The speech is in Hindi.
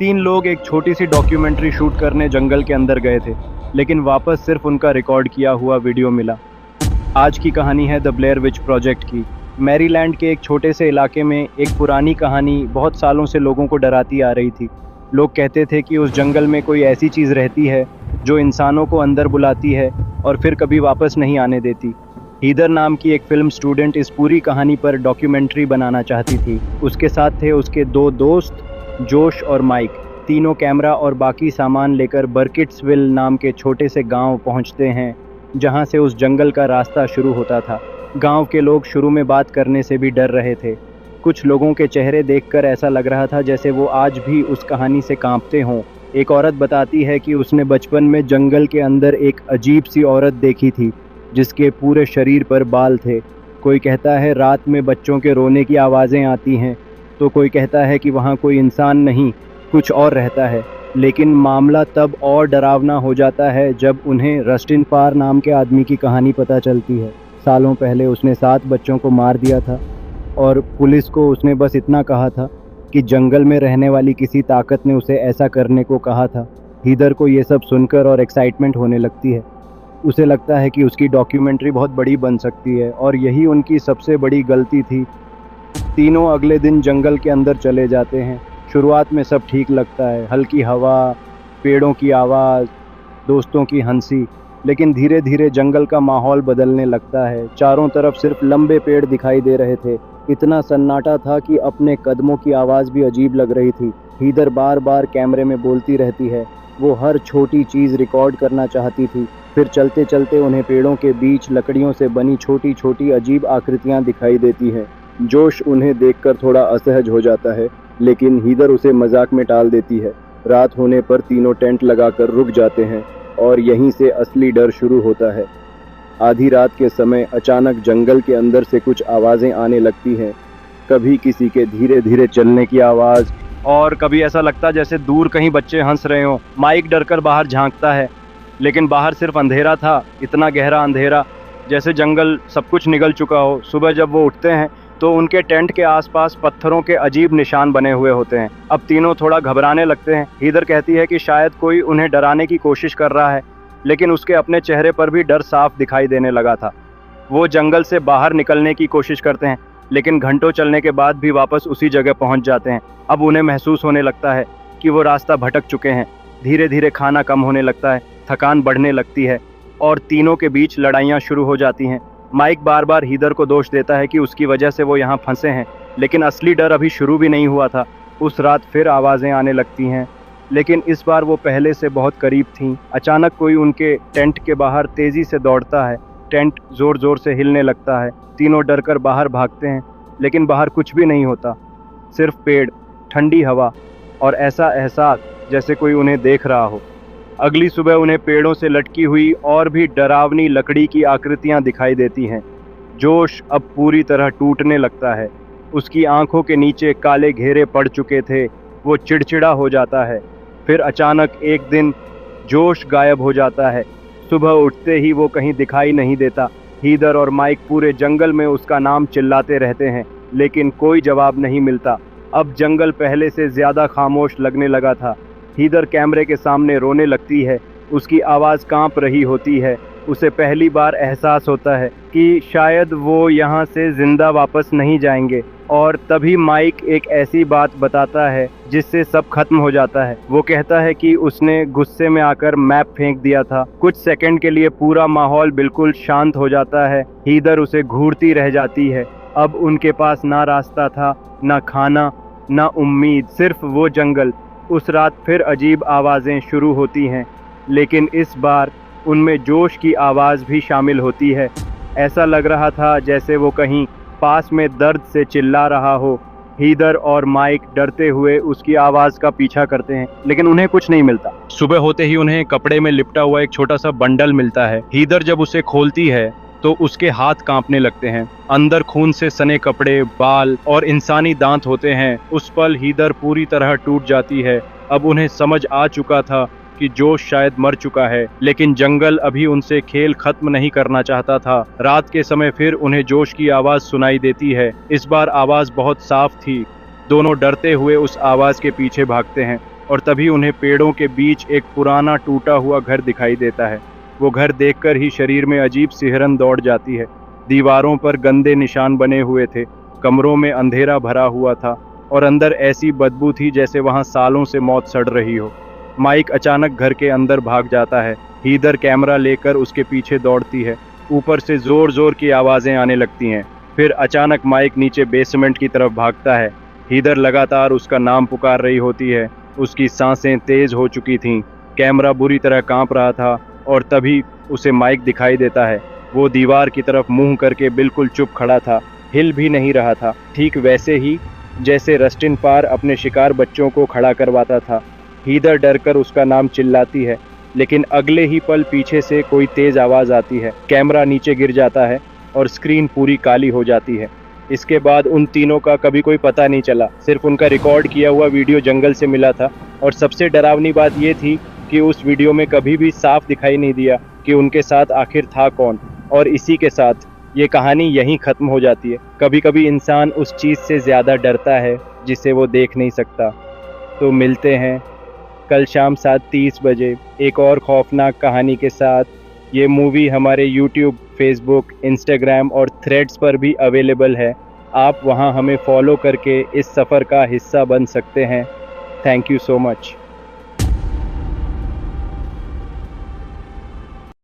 तीन लोग एक छोटी सी डॉक्यूमेंट्री शूट करने जंगल के अंदर गए थे, लेकिन वापस सिर्फ उनका रिकॉर्ड किया हुआ वीडियो मिला। आज की कहानी है द ब्लेयर विच प्रोजेक्ट की। मैरीलैंड के एक छोटे से इलाके में एक पुरानी कहानी बहुत सालों से लोगों को डराती आ रही थी। लोग कहते थे कि उस जंगल में कोई ऐसी चीज़ रहती है जो इंसानों को अंदर बुलाती है और फिर कभी वापस नहीं आने देती। हीदर नाम की एक फिल्म स्टूडेंट इस पूरी कहानी पर डॉक्यूमेंट्री बनाना चाहती थी। उसके साथ थे उसके दो दोस्त जोश और माइक। तीनों कैमरा और बाकी सामान लेकर बर्किट्सविल नाम के छोटे से गांव पहुंचते हैं, जहां से उस जंगल का रास्ता शुरू होता था। गांव के लोग शुरू में बात करने से भी डर रहे थे। कुछ लोगों के चेहरे देखकर ऐसा लग रहा था जैसे वो आज भी उस कहानी से कांपते हों। एक औरत बताती है कि उसने बचपन में जंगल के अंदर एक अजीब सी औरत देखी थी जिसके पूरे शरीर पर बाल थे। कोई कहता है रात में बच्चों के रोने की आवाज़ें आती हैं, तो कोई कहता है कि वहाँ कोई इंसान नहीं, कुछ और रहता है। लेकिन मामला तब और डरावना हो जाता है जब उन्हें रस्टिन पार नाम के आदमी की कहानी पता चलती है। सालों पहले उसने 7 बच्चों को मार दिया था और पुलिस को उसने बस इतना कहा था कि जंगल में रहने वाली किसी ताकत ने उसे ऐसा करने को कहा था। हीदर को ये सब सुनकर और एक्साइटमेंट होने लगती है। उसे लगता है कि उसकी डॉक्यूमेंट्री बहुत बड़ी बन सकती है और यही उनकी सबसे बड़ी गलती थी। तीनों अगले दिन जंगल के अंदर चले जाते हैं। शुरुआत में सब ठीक लगता है, हल्की हवा, पेड़ों की आवाज़, दोस्तों की हंसी। लेकिन धीरे धीरे जंगल का माहौल बदलने लगता है। चारों तरफ सिर्फ लंबे पेड़ दिखाई दे रहे थे। इतना सन्नाटा था कि अपने कदमों की आवाज़ भी अजीब लग रही थी। हीदर बार बार कैमरे में बोलती रहती है। वो हर छोटी चीज़ रिकॉर्ड करना चाहती थी। फिर चलते चलते उन्हें पेड़ों के बीच लकड़ियों से बनी छोटी छोटी अजीब आकृतियाँ दिखाई देती हैं। जोश उन्हें देखकर थोड़ा असहज हो जाता है, लेकिन हीदर उसे मजाक में टाल देती है। रात होने पर तीनों टेंट लगाकर रुक जाते हैं और यहीं से असली डर शुरू होता है। आधी रात के समय अचानक जंगल के अंदर से कुछ आवाज़ें आने लगती हैं। कभी किसी के धीरे धीरे चलने की आवाज़ और कभी ऐसा लगता जैसे दूर कहीं बच्चे हंस रहे हों। माइक डरकर बाहर झांकता है, लेकिन बाहर सिर्फ अंधेरा था, इतना गहरा अंधेरा जैसे जंगल सब कुछ निगल चुका हो। सुबह जब वो उठते हैं तो उनके टेंट के आसपास पत्थरों के अजीब निशान बने हुए होते हैं। अब तीनों थोड़ा घबराने लगते हैं। हीदर कहती है कि शायद कोई उन्हें डराने की कोशिश कर रहा है, लेकिन उसके अपने चेहरे पर भी डर साफ दिखाई देने लगा था। वो जंगल से बाहर निकलने की कोशिश करते हैं, लेकिन घंटों चलने के बाद भी वापस उसी जगह पहुंच जाते हैं। अब उन्हें महसूस होने लगता है कि वो रास्ता भटक चुके हैं। धीरे धीरे खाना कम होने लगता है, थकान बढ़ने लगती है और तीनों के बीच लड़ाइयाँ शुरू हो जाती हैं। माइक बार बार हीदर को दोष देता है कि उसकी वजह से वो यहाँ फंसे हैं, लेकिन असली डर अभी शुरू भी नहीं हुआ था। उस रात फिर आवाज़ें आने लगती हैं, लेकिन इस बार वो पहले से बहुत करीब थीं। अचानक कोई उनके टेंट के बाहर तेज़ी से दौड़ता है। टेंट ज़ोर ज़ोर से हिलने लगता है। तीनों डरकर बाहर भागते हैं, लेकिन बाहर कुछ भी नहीं होता, सिर्फ पेड़, ठंडी हवा और ऐसा एहसास जैसे कोई उन्हें देख रहा हो। अगली सुबह उन्हें पेड़ों से लटकी हुई और भी डरावनी लकड़ी की आकृतियां दिखाई देती हैं। जोश अब पूरी तरह टूटने लगता है। उसकी आंखों के नीचे काले घेरे पड़ चुके थे। वो चिड़चिड़ा हो जाता है। फिर अचानक एक दिन जोश गायब हो जाता है। सुबह उठते ही वो कहीं दिखाई नहीं देता। हीदर और माइक पूरे जंगल में उसका नाम चिल्लाते रहते हैं, लेकिन कोई जवाब नहीं मिलता। अब जंगल पहले से ज़्यादा खामोश लगने लगा था। हीदर कैमरे के सामने रोने लगती है। उसकी आवाज़ कांप रही होती है। उसे पहली बार एहसास होता है कि शायद वो यहाँ से ज़िंदा वापस नहीं जाएंगे। और तभी माइक एक ऐसी बात बताता है जिससे सब खत्म हो जाता है। वो कहता है कि उसने गुस्से में आकर मैप फेंक दिया था। कुछ सेकंड के लिए पूरा माहौल बिल्कुल शांत हो जाता है। हीदर उसे घूरती रह जाती है। अब उनके पास ना रास्ता था, ना खाना, ना उम्मीद, सिर्फ वो जंगल। उस रात फिर अजीब आवाज़ें शुरू होती हैं, लेकिन इस बार उनमें जोश की आवाज़ भी शामिल होती है। ऐसा लग रहा था जैसे वो कहीं पास में दर्द से चिल्ला रहा हो। हीदर और माइक डरते हुए उसकी आवाज़ का पीछा करते हैं, लेकिन उन्हें कुछ नहीं मिलता। सुबह होते ही उन्हें कपड़े में लिपटा हुआ एक छोटा सा बंडल मिलता है। हीदर जब उसे खोलती है तो उसके हाथ कांपने लगते हैं। अंदर खून से सने कपड़े, बाल और इंसानी दांत होते हैं। उस पल हीदर पूरी तरह टूट जाती है। अब उन्हें समझ आ चुका था कि जोश शायद मर चुका है, लेकिन जंगल अभी उनसे खेल खत्म नहीं करना चाहता था। रात के समय फिर उन्हें जोश की आवाज़ सुनाई देती है। इस बार आवाज़ बहुत साफ थी। दोनों डरते हुए उस आवाज़ के पीछे भागते हैं। और तभी उन्हें पेड़ों के बीच एक पुराना टूटा हुआ घर दिखाई देता है। वो घर देखकर ही शरीर में अजीब सिहरन दौड़ जाती है। दीवारों पर गंदे निशान बने हुए थे, कमरों में अंधेरा भरा हुआ था और अंदर ऐसी बदबू थी जैसे वहां सालों से मौत सड़ रही हो। माइक अचानक घर के अंदर भाग जाता है। हीदर कैमरा लेकर उसके पीछे दौड़ती है। ऊपर से जोर जोर की आवाजें आने लगती हैं। फिर अचानक माइक नीचे बेसमेंट की तरफ भागता है। हीदर लगातार उसका नाम पुकार रही होती है। उसकी सांसें तेज हो चुकी थीं, कैमरा बुरी तरह कांप रहा था और तभी उसे माइक दिखाई देता है। वो दीवार की तरफ मुंह करके बिल्कुल चुप खड़ा था, हिल भी नहीं रहा था, ठीक वैसे ही जैसे रस्टिन पार अपने शिकार बच्चों को खड़ा करवाता था। हीदर डरकर उसका नाम चिल्लाती है, लेकिन अगले ही पल पीछे से कोई तेज आवाज आती है। कैमरा नीचे गिर जाता है और स्क्रीन पूरी काली हो जाती है। इसके बाद उन तीनों का कभी कोई पता नहीं चला, सिर्फ उनका रिकॉर्ड किया हुआ वीडियो जंगल से मिला था। और सबसे डरावनी बात यह थी कि उस वीडियो में कभी भी साफ दिखाई नहीं दिया कि उनके साथ आखिर था कौन। और इसी के साथ ये कहानी यहीं ख़त्म हो जाती है। कभी कभी इंसान उस चीज़ से ज़्यादा डरता है जिसे वो देख नहीं सकता। तो मिलते हैं कल शाम 7:30 बजे एक और खौफनाक कहानी के साथ। ये मूवी हमारे यूट्यूब, फेसबुक, इंस्टाग्राम और थ्रेड्स पर भी अवेलेबल है। आप वहाँ हमें फॉलो करके इस सफ़र का हिस्सा बन सकते हैं। Thank you so much.